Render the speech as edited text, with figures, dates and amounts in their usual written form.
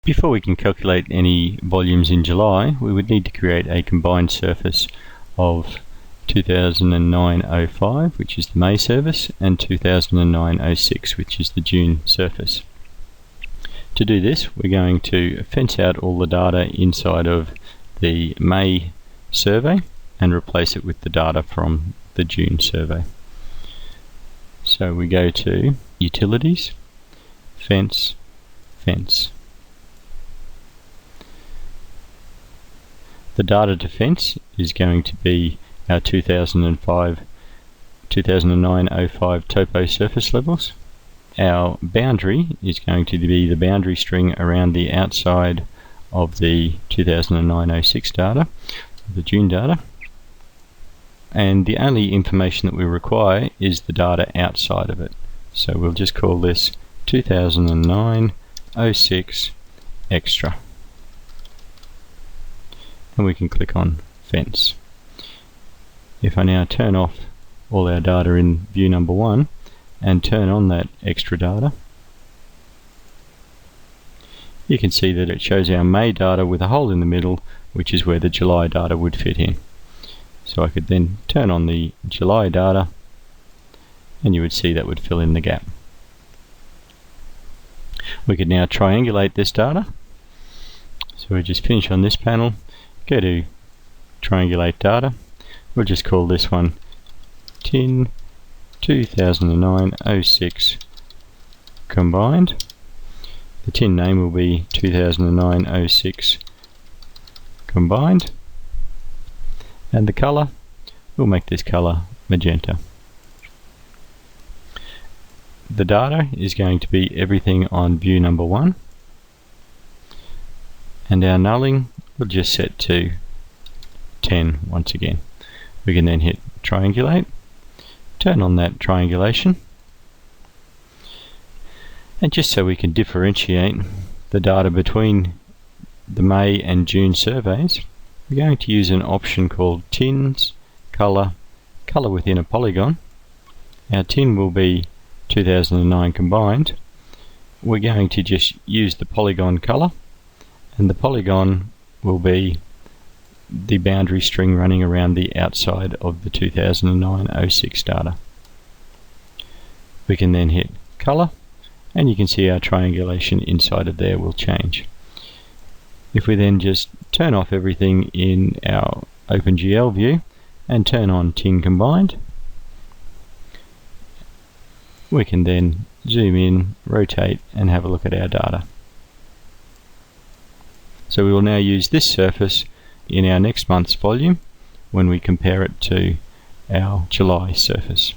Before we can calculate any volumes in July, we would need to create a combined surface of 2009-05, which is the May surface, and 2009-06, which is the June surface. To do this, we're going to fence out all the data inside of the May survey and replace it with the data from the June survey. So we go to Utilities, Fence, Fence. The data to fence is going to be our 2009-05 topo surface levels. Our boundary is going to be the boundary string around the outside of the 2009-06 data, the June data. And the only information that we require is the data outside of it. So we'll just call this 2009-06 extra. And we can click on Fence. If I now turn off all our data in view number 1 and turn on that extra data, you can see that it shows our May data with a hole in the middle, which is where the July data would fit in. So I could then turn on the July data and you would see that would fill in the gap. We could now triangulate this data. So we just finish on this panel, go to Triangulate Data. We'll just call this one TIN 2009-06 combined. The TIN name will be 2009-06 combined. And the colour, we'll make this colour magenta. The data is going to be everything on view number 1. And our nulling we'll just set to 10 once again. We can then hit Triangulate, turn on that triangulation, and just so we can differentiate the data between the May and June surveys, we're going to use an option called Tins, Color, Color within a polygon. Our tin will be 2009 combined. We're going to just use the polygon color, and the polygon will be the boundary string running around the outside of the 2009-06 data. We can then hit Color, and you can see our triangulation inside of there will change. If we then just turn off everything in our OpenGL view and turn on TIN combined, we can then zoom in, rotate, and have a look at our data. So we will now use this surface in our next month's volume when we compare it to our July surface.